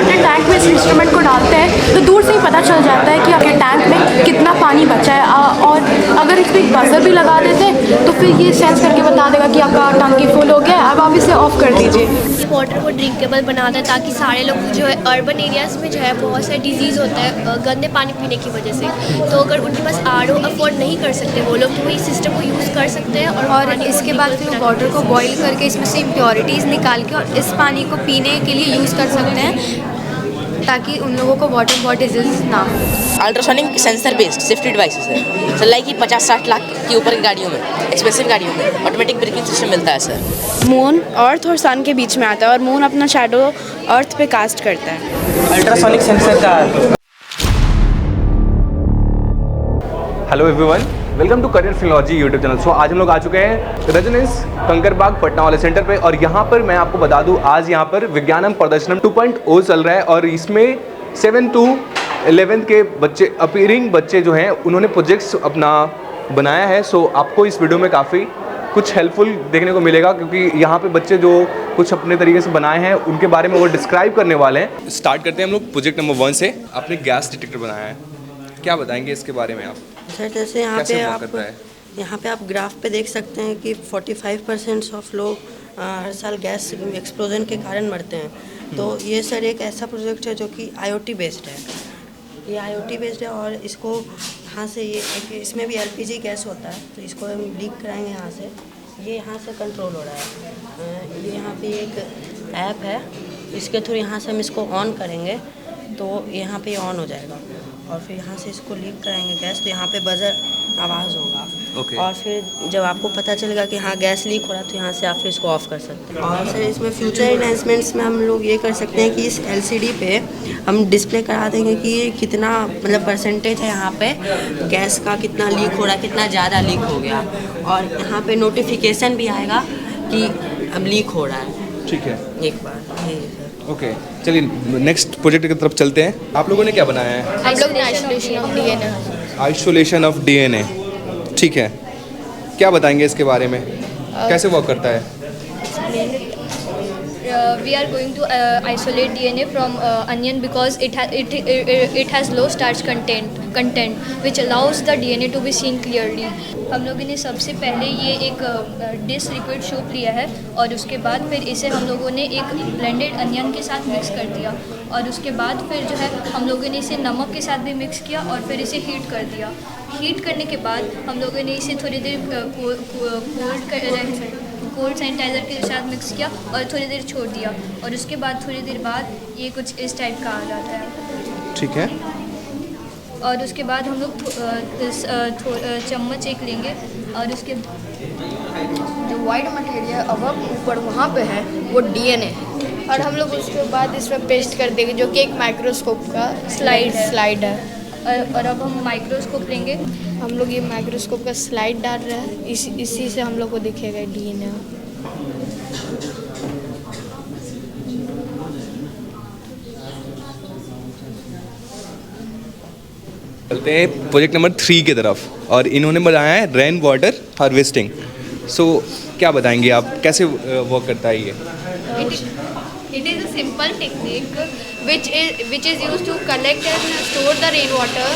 Water tank में इस instrument को डालते हैं तो दूर से ही पता चल जाता है कि आपके टैंक में कितना पानी बचा है, और अगर इस पर एक बजर भी लगा देते हैं तो फिर ये सेंस करके बता देगा कि आपका टंकी फुल हो गया है, अब आप इसे ऑफ कर दीजिए। वाटर को ड्रिंकेबल बनाता है ताकि सारे लोग जो है अर्बन एरियाज़ में जो है बहुत सारे डिजीज़ होता है गंदे पानी पीने की वजह से, तो अगर उनके पास आरओ अफोर्ड नहीं कर सकते वो लोग, तो वो इस सिस्टम को यूज़ कर सकते हैं और इसके बाद फिर वाटर को बॉईल करके इसमें से इम्प्योरिटीज़ निकाल के और इस पानी को पीने के लिए यूज़ कर सकते हैं ताकि उन लोगों को वाटर बॉडी डिजीज ना हो। Ultrasonic sensor based safety devices है सर, लाइक कि 50-60 लाख के ऊपर की गाड़ियों में, एक्सपेंसिव गाड़ियों में ऑटोमेटिक ब्रेकिंग सिस्टम मिलता है सर। मून अर्थ और सन के बीच में आता है और मून अपना शैडो अर्थ पे कास्ट करता है। अल्ट्रासोनिक सेंसर का। Hello everyone, welcome to career philogy YouTube channel. So आज हम लोग आ चुके हैं रजनीश कंकरबाग पटना वाले सेंटर पे, और यहाँ पर मैं आपको बता दूँ आज यहाँ पर विज्ञानम प्रदर्शनम 2.0 चल रहा है और इसमें 7 to 11 के बच्चे अपीयरिंग बच्चे जो हैं उन्होंने प्रोजेक्ट्स अपना बनाया है। सो आपको इस वीडियो में काफ़ी कुछ हेल्पफुल देखने को मिलेगा, क्योंकि यहाँ पे बच्चे जो कुछ अपने तरीके से बनाए हैं उनके बारे में वो डिस्क्राइब करने वाले हैं। स्टार्ट करते हैं हम लोग प्रोजेक्ट नंबर 1 से। आपने गैस डिटेक्टर बनाया है, क्या बताएंगे इसके बारे में आप? सर जैसे यहाँ पे आप ग्राफ पे देख सकते हैं कि 45% ऑफ लोग हर साल गैस एक्सप्लोजन के कारण मरते हैं। तो ये सर एक ऐसा प्रोजेक्ट है जो कि IoT बेस्ड है। ये IoT बेस्ड है और इसको यहाँ से इसमें भी LPG गैस होता है, तो इसको हम लीक कराएंगे यहाँ से। ये यहाँ से कंट्रोल हो रहा है। ये यहाँ पे एक ऐप है, इसके थ्रू यहाँ से हम इसको ऑन करेंगे तो यहाँ पे ऑन हो जाएगा, और फिर यहाँ से इसको लीक कराएंगे गैस, तो यहाँ पे बजर आवाज़ होगा। और फिर जब आपको पता चलेगा कि हाँ गैस लीक हो रहा है तो यहाँ से आप फिर इसको ऑफ़ कर सकते हैं। और सर इसमें फ्यूचर इन्हेंसमेंट्स में हम लोग ये कर सकते हैं कि इस LCD पे हम डिस्प्ले करा देंगे कि ये कितना मतलब परसेंटेज है यहाँ पे गैस का, कितना लीक हो रहा है, कितना ज़्यादा लीक हो गया, और यहाँ पे नोटिफिकेशन भी आएगा कि अब लीक हो रहा है। ठीक है, एक बार यही सर। ओके, चलिए नेक्स्ट प्रोजेक्ट की तरफ चलते हैं। आप लोगों ने क्या बनाया है? हम लोग isolation of DNA। Isolation of DNA, ठीक है, क्या बताएंगे इसके बारे में, कैसे वर्क करता है? We are going to isolate DNA from onion because it has low starch content which allows the DNA to be seen clearly। हम लोगों ने सबसे पहले ये एक डिश लिक्विड सोप लिया है और उसके बाद फिर इसे हम लोगों ने एक ब्लेंडेड अनियन के साथ मिक्स कर दिया, और उसके बाद फिर जो है हम लोगों ने इसे नमक के साथ भी मिक्स किया और फिर इसे हीट कर दिया। हीट करने के बाद हम लोगों ने इसे थोड़ी देर कोल्ड सैनिटाइज़र के साथ मिक्स किया और थोड़ी देर छोड़ दिया, और उसके बाद थोड़ी देर बाद ये कुछ इस टाइप का आ जाता है। ठीक है, और उसके बाद हम लोग चम्मच एक लेंगे और उसके जो वाइट मटेरियल अब ऊपर वहाँ पे है वो DNA, और हम लोग उसके बाद इसमें पेस्ट कर देंगे जो कि एक माइक्रोस्कोप का स्लाइड है। और अब हम माइक्रोस्कोप लेंगे। हम लोग ये माइक्रोस्कोप का स्लाइड डाल रहे हैं, इसी से हम लोग को दिखेगा DNA। चलते हैं प्रोजेक्ट नंबर 3 की तरफ, और इन्होंने बनाया है रेन वाटर हार्वेस्टिंग। सो क्या बताएंगे आप, कैसे वर्क करता है ये? It is a simple technique which is used to collect and store the rainwater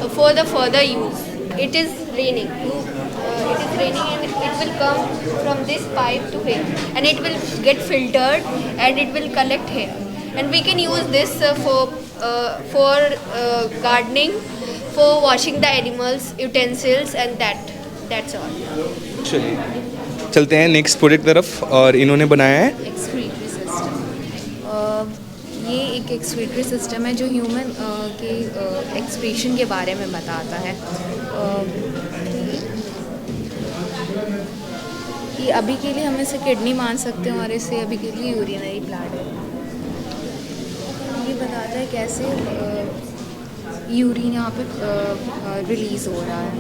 for the further use. It is raining. It is raining and it will come from this pipe to here, and it will get filtered and it will collect here. And we can use this for gardening, for washing the animals, utensils, and that's all. चलिए चलते हैं next project तरफ, और इन्होंने बनाया है excretory system. ये एक एक्सक्रीटरी सिस्टम है जो ह्यूमन के एक्सक्रीशन के बारे में बताता है। कि अभी के लिए हम इसे किडनी मान सकते हैं और इसे अभी के लिए यूरिनरी ब्लैडर। ये बताता है कैसे यूरिन यहाँ पे रिलीज़ हो रहा है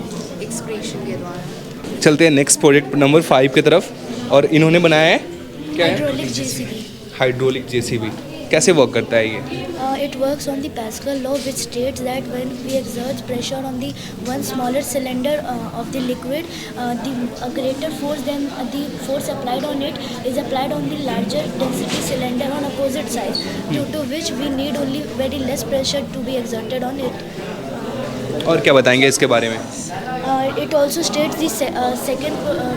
एक्सक्रीशन के द्वारा। चलते हैं नेक्स्ट प्रोजेक्ट नंबर 5 की तरफ, और इन्होंने बनाया है क्या है? Hydraulic JCB। Hydraulic JCB। कैसे वर्क करता है ये? It works on the Pascal law, which states that when we exert pressure on the one smaller cylinder of the liquid, a greater force than the force applied on it is applied on the larger density cylinder on opposite side, due to which we need only very less pressure to be exerted on it. और क्या बताएंगे इसके बारे में? It also states the second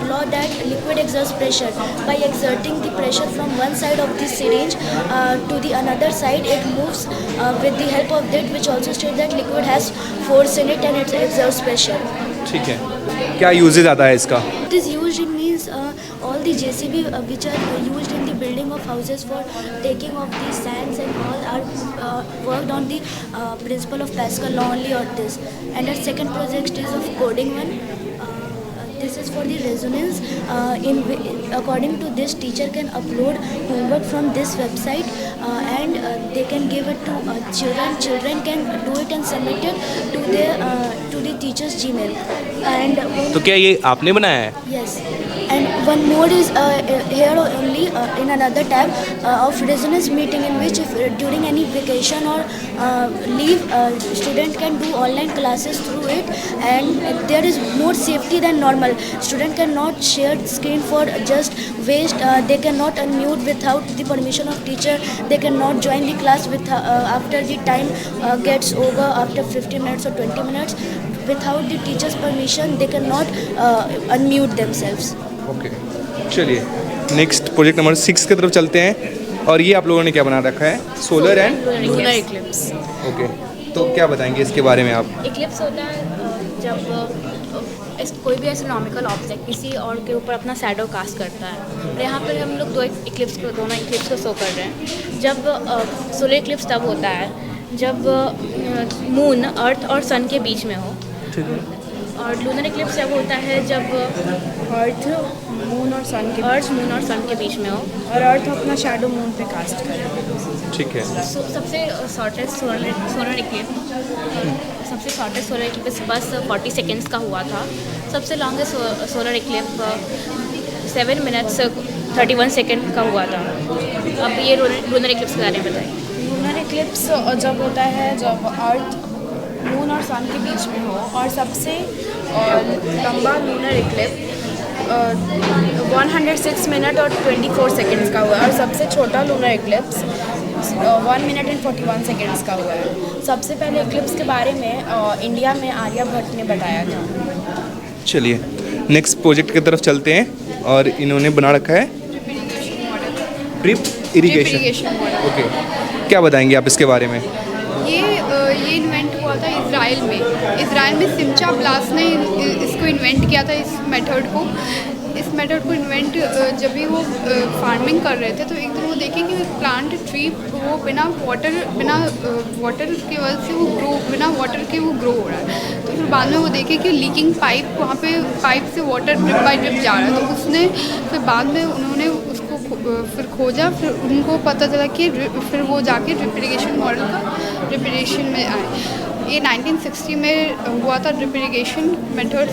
law that liquid exerts pressure. By exerting the pressure from one side of the syringe to the another side, it moves with the help of that, which also states that liquid has force in it and it exerts pressure. ठीक है, क्या usage आता है इसका? It is used in means all the JCB which are used in the building of houses for taking of the sands and all are worked on the principle of Pascal law only on this. And our second project is of coding one. This is for the resonance. According to this, teacher can upload homework from this website and they can give it to children. Children can do it and submit it to the teacher's Gmail. And तो क्या ये आपने बनाया है? yes. And one more is here only in another tab of resonance meeting, in which if during any vacation or leave, student can do online classes through it, and there is more safety than normal. Student cannot share screen for just waste. They cannot unmute without the permission of teacher. They cannot join the class with after the time gets over, after 15 minutes or 20 minutes. Without the teacher's permission, they cannot unmute themselves. Okay, चलिए next project number 6 की तरफ चलते हैं। और ये आप लोगों ने क्या बना रखा है? Solar and lunar Eclipse. Okay, तो क्या बताएंगे इसके बारे में आप? इक्लिप्स होता है जब कोई भी एस्ट्रोनॉमिकल ऑब्जेक्ट किसी और के ऊपर अपना शैडो कास्ट करता है। और यहाँ पर हम लोग दोनों इक्लिप्स को शो कर रहे हैं। जब सोलर इक्लिप्स तब होता है जब मून अर्थ और सन के बीच में हो। ठीक है। और लूनर इक्लिप्स जब होता है जब अर्थ मून और सन के बीच में हो और अर्थ अपना शैडो मून पे कास्ट करे। ठीक है। सबसे शॉर्टेस्ट सोलर इक्लिप्स बस 40 सेकेंड्स का हुआ था। सबसे longest solar Eclipse 7 minutes 31 second का हुआ था। अब ये लूनर इक्लिप्स के बारे में बताइए। लूनर इक्लिप्स जब होता है जब अर्थ मून और सन के बीच में हो, और सबसे लंबा लूनर इक्लिप्स 106 मिनट और 24 सेकेंड्स का हुआ है, और सबसे छोटा lunar Eclipse 1 minute and 41 seconds का हुआ है। सबसे पहले इक्लिप्स के बारे में इंडिया में आर्यभट्ट ने बताया था। चलिए नेक्स्ट प्रोजेक्ट की तरफ चलते हैं। और इन्होंने बना रखा है ड्रिप इरिगेशन। ओके, क्या बताएंगे आप इसके बारे में? ये इन्वेंट हुआ था इसराइल में सिमचा ब्लास ने इसको इन्वेंट किया था, इस मेथड को इन्वेंट जब भी वो फार्मिंग कर रहे थे, तो एक दिन वो देखे कि प्लांट ट्री वो बिना वाटर की वजह से बिना वाटर के वो ग्रो हो रहा है। तो फिर बाद में वो देखे कि लीकिंग पाइप, वहाँ पे पाइप से वाटर ड्रिप बाय ड्रिप जा रहा है। तो उसने फिर बाद में उन्होंने उसको फिर खोजा, फिर उनको पता चला कि फिर वो जाके ड्रिप इरिगेशन मॉडल का ड्रिप इरिगेशन में आए। ये 1960 में हुआ था। ड्रिप इरिगेशन मेथड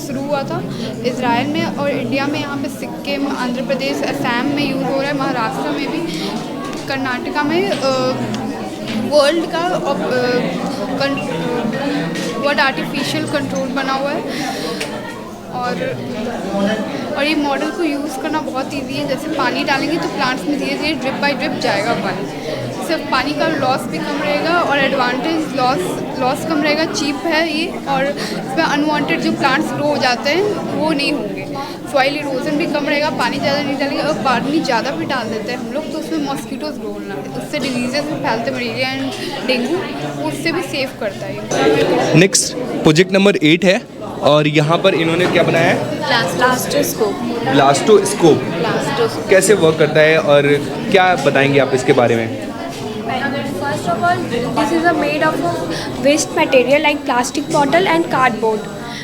शुरू हुआ था इजराइल में और इंडिया में। यहाँ पे सिक्किम, आंध्र प्रदेश, असम में यूज़ हो रहा है, महाराष्ट्र में भी, कर्नाटका में। वर्ल्ड का वर्ल्ड आर्टिफिशियल कंट्रोल बना हुआ है। और ये मॉडल को यूज़ करना बहुत इजी है। जैसे पानी डालेंगे तो प्लांट्स में धीरे धीरे ड्रिप बाय ड्रिप जाएगा पानी। सिर्फ पानी का लॉस भी कम रहेगा और एडवांटेज लॉस कम रहेगा। चीप है ये, और इसमें अनवांटेड जो प्लांट्स ग्रो हो जाते हैं वो नहीं होंगे। सॉइल इरोजन भी कम रहेगा। पानी ज़्यादा नहीं डालेंगे, और पानी ज़्यादा भी डाल देते हैं हम लोग तो उसमें मॉस्किटोज़ ग्रो होना है, उससे डिजीजेज भी फैलते, मलेरिया एंड डेंगू, उससे भी सेव करता है। नेक्स्ट प्रोजेक्ट नंबर 8 है। और यहाँ पर इन्होंने क्या बनाया है? ब्लास्टोस्कोप। कैसे वर्क करता है और क्या बताएंगे आप इसके बारे में? First of all, this is made of waste material like plastic bottle and cardboard.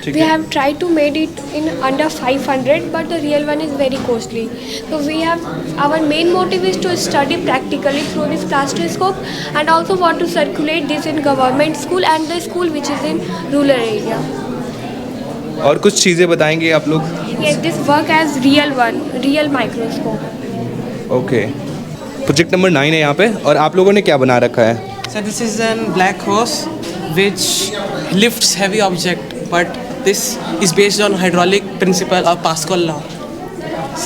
We have tried to made it in under 500, but the real one is very costly. So our main motive is to study practically through this plastoscope, and also want to circulate this in government school and the school which is in rural area. और कुछ चीज़ें बताएंगे आप लोग? Yes, this work as real microscope. Okay. Project number 9 है यहाँ पे, और आप लोगों ने क्या बना रखा है? Sir, this is a black horse which lifts heavy object, but this is based on hydraulic principle of Pascal law.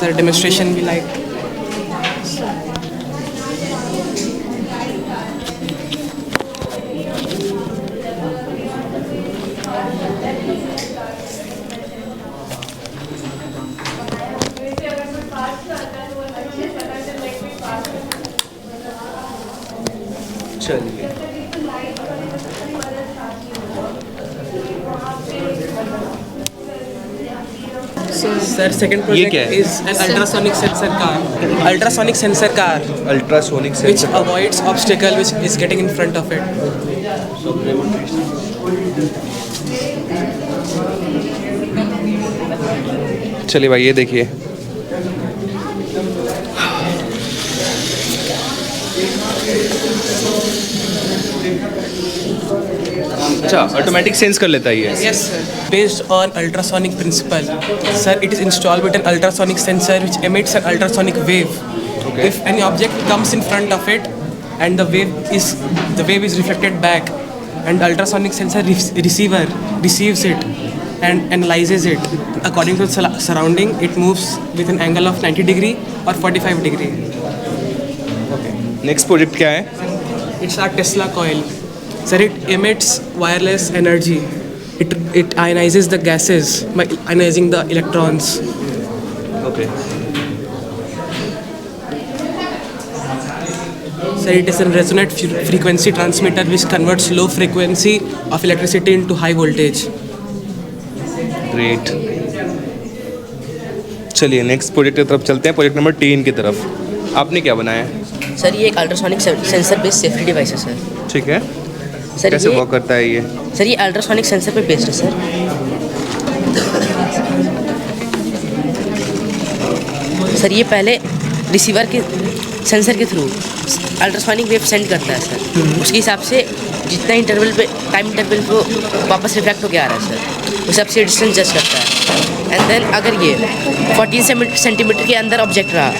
Sir, demonstration we like. चलिए Sir, second project is an ultrasonic sensor car. Ultrasonic sensor car. Ultrasonic Which sensor. avoids obstacle which is getting in front of it. चलिए भाई ये देखिए, अच्छा automatic sense कर लेता है ये। Yes, sir. Based on ultrasonic principle. Sir, it is installed with an ultrasonic sensor which emits an ultrasonic wave. Okay. If any object comes in front of it and the wave is reflected back, and ultrasonic sensor receiver receives it and analyzes it according to the surrounding, it moves with an angle of 90 degree or 45 degree. Next project क्या है? It's our Tesla coil. Sir, it emits wireless energy. It ionizes the gases by ionizing the electrons. Okay Sir, it is a resonant frequency transmitter which converts low frequency of electricity into high voltage. Great. चलिए next project की तरफ चलते हैं, project number 10 की तरफ। आपने क्या बनाया है? सर ये एक ultrasonic sensor based safety device है सर। ठीक है, सर कैसे ये वर्क करता है ये? सर ये अल्ट्रासोनिक सेंसर पे बेस्ड है सर। सर ये पहले रिसीवर के सेंसर के थ्रू अल्ट्रासोनिक वेव सेंड करता है सर। उसके हिसाब से जितना इंटरवल पे टाइम इंटरवल पे वापस रिफ्लेक्ट होकर आ रहा है सर, उस हिसाब से डिस्टेंस जज करता है। एंड देन अगर ये 14 सेंटीमीटर के अंदर ऑब्जेक्ट रहा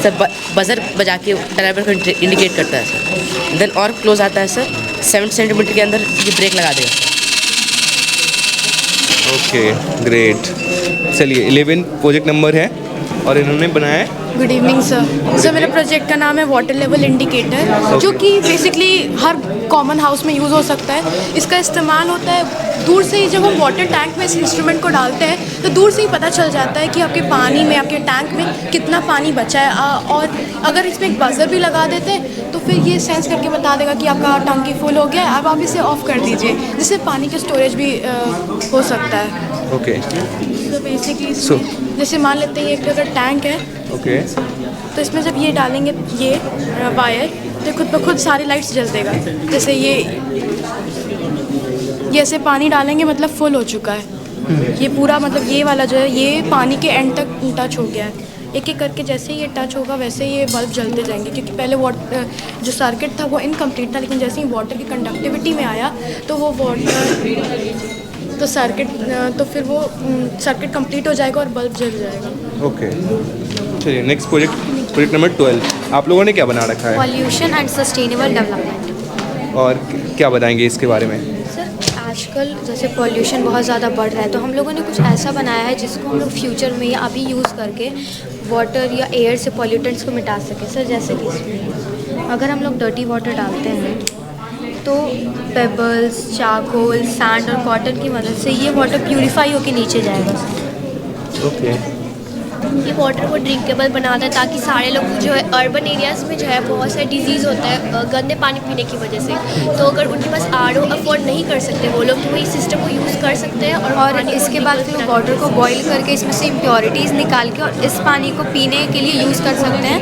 सर, बजर बजा के ड्राइवर को इंडिकेट करता है सर। देन और क्लोज आता है सर, 7 सेंटीमीटर के अंदर ये ब्रेक लगा देगा। Okay great. चलिए 11 प्रोजेक्ट नंबर है और इन्होंने बनाया है। Good evening sir. सर मेरे प्रोजेक्ट का नाम है वाटर लेवल इंडिकेटर, जो कि बेसिकली हर कॉमन हाउस में यूज़ हो सकता है। इसका इस्तेमाल होता है दूर से ही, जब हम वाटर टैंक में इस इंस्ट्रूमेंट को डालते हैं तो दूर से ही पता चल जाता है कि आपके पानी में, आपके टैंक में कितना पानी बचा है। और अगर इसमें एक बजर भी लगा देते हैं तो फिर ये सेंस करके बता देगा कि आपका टंकी फुल हो गया है, अब आप इसे ऑफ कर दीजिए, जिससे पानी का स्टोरेज भी हो सकता है। ओके तो बेसिकली जैसे मान लेते हैं एक अगर टैंक है, ओके तो इसमें जब ये डालेंगे ये वायर, तो खुद ब खुद सारी लाइट्स जल देगा। जैसे ये ऐसे पानी डालेंगे मतलब फुल हो चुका है ये पूरा, मतलब ये वाला जो है ये पानी के एंड तक टच हो गया है। एक एक करके जैसे ही ये टच होगा वैसे ये बल्ब जलते जाएंगे, क्योंकि पहले वाटर जो सर्किट था वो इनकम्प्लीट था, लेकिन जैसे ही वाटर की कंडक्टिविटी में आया तो वो वाटर तो सर्किट तो फिर वो सर्किट कंप्लीट हो जाएगा और बल्ब जल जाएगा। ओके चलिए नेक्स्ट प्रोजेक्ट नंबर 12। आप लोगों ने क्या बना रखा है? Pollution and sustainable development. और क्या बताएंगे इसके बारे में? सर आजकल जैसे पॉल्यूशन बहुत ज़्यादा बढ़ रहा है, तो हम लोगों ने कुछ ऐसा बनाया है जिसको हम लोग फ्यूचर में या अभी यूज़ करके वाटर या एयर से पॉल्यूटेंट्स को मिटा सकें। सर जैसे कि इसमें अगर हम लोग डर्टी वाटर डालते हैं तो पेबल्स, चारकोल, सैंड और कॉटन की मदद से ये वाटर प्यूरिफाई होकर नीचे जाएगा। ओके ये वाटर को ड्रिंकेबल बनाता है, ताकि सारे लोग जो है अर्बन एरियाज़ में जो है बहुत सारे डिजीज़ होता है गंदे पानी पीने की वजह से, तो अगर उनके पास आरओ अफोर्ड नहीं कर सकते वो लोग, तो वो इस सिस्टम को यूज़ कर सकते हैं। और इसके बाद फिर वाटर को बॉईल करके इसमें से इम्प्योरिटीज़ निकाल के और इस पानी को पीने के लिए यूज़ कर सकते हैं,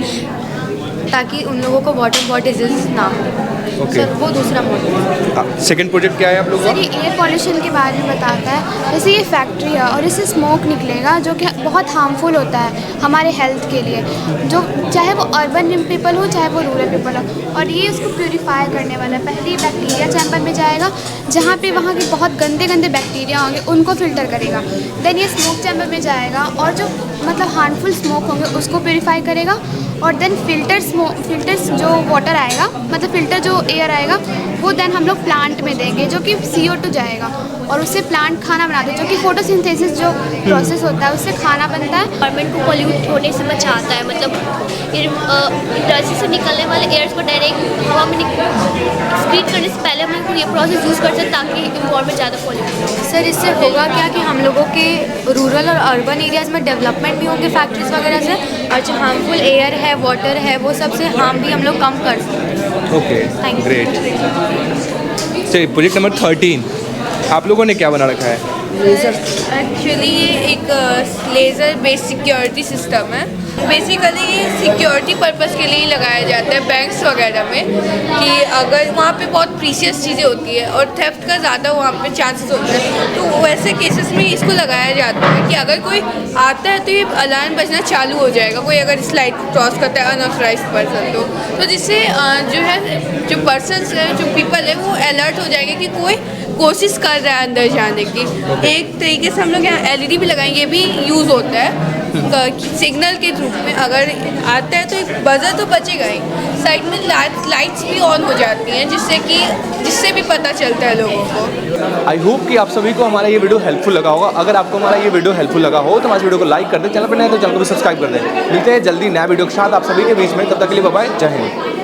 ताकि उन लोगों को वाटर बॉडी डिजीज़ ना हो। सर वो दूसरा मॉडल। सेकंड प्रोजेक्ट क्या है आप लोगों का? सर ये एयर पॉल्यूशन के बारे में बताता है। जैसे ये फैक्ट्री है और इससे स्मोक निकलेगा जो कि बहुत हार्मफुल होता है हमारे हेल्थ के लिए, जो चाहे वो अर्बन पीपल हो चाहे वो रूरल पीपल हो। और ये उसको प्यूरीफाई करने वाला है। पहले ये बैक्टीरिया चैम्बर में जाएगा जहाँ पे वहाँ के बहुत गंदे गंदे बैक्टीरिया होंगे उनको फ़िल्टर करेगा। देन ये स्मोक चैम्बर में जाएगा और जो मतलब हार्मफुल स्मोक होंगे उसको प्यूरीफाई करेगा। और देन फिल्टर्स जो वाटर आएगा, मतलब फ़िल्टर जो एयर आएगा वो देन हम लोग प्लांट में देंगे, जो कि CO2 जाएगा और उससे प्लांट खाना बनाते हैं, जो कि फोटोसिंथेसिस जो प्रोसेस होता है उससे खाना बनता है। एनवायरनमेंट को पॉल्यूट होने से बचाता है, मतलब इंडस्ट्री से निकलने वाले एयर्स को डायरेक्ट हवा में एक्सक्रीट करने से पहले हम लोग ये प्रोसेस यूज़ करते हैं ताकि इन्वायरमेंट ज़्यादा पॉल्यूट हो। सर इससे होगा क्या कि हम लोगों के रूरल और अर्बन एरियाज़ में डेवलपमेंट भी होंगे फैक्ट्रीज वगैरह से, और जो हार्मफुल एयर है, वाटर है, वो सबसे हार्म भी हम लोग कम कर सकते हैं। Okay, great. चलिए, प्रोजेक्ट नंबर 13 आप लोगों ने क्या बना रखा है? एक्चुअली ये एक लेज़र बेस्ड सिक्योरिटी सिस्टम है। बेसिकली ये सिक्योरिटी पर्पस के लिए ही लगाया जाता है बैंक्स वगैरह में, कि अगर वहाँ पे बहुत प्रीशियस चीज़ें होती है और थेफ्ट का ज़्यादा वहाँ पे चांसेस होते हैं, तो वैसे केसेस में इसको लगाया जाता है कि अगर कोई आता है तो ये अलार्म बजना चालू हो जाएगा, कोई अगर इस लाइट को क्रॉस करता है अनऑथराइज्ड पर्सन तो जिससे जो है जो पर्सन्स है, जो पीपल है, वो अलर्ट हो जाएंगे कि कोई कोशिश कर रहा है अंदर जाने की। एक तरीके से हम लोग यहाँ LED भी लगाएंगे, ये भी यूज़ होता है सिग्नल के रूप में। अगर आता है तो एक बजर तो बचेगा ही, साइड में लाइट्स भी ऑन हो जाती हैं जिससे भी पता चलता है लोगों को। आई होप कि आप सभी को हमारा ये वीडियो हेल्पफुल लगा होगा। अगर आपको हमारा ये वीडियो हेल्पफुल लगा हो तो हमारे वीडियो को लाइक कर दें, चैनल पर नए तो चैनल को भी सब्सक्राइब कर दें। मिलते हैं जल्दी नया वीडियो के साथ आप सभी के बीच में, तब तक के लिए बाय बाय, जय हिंद।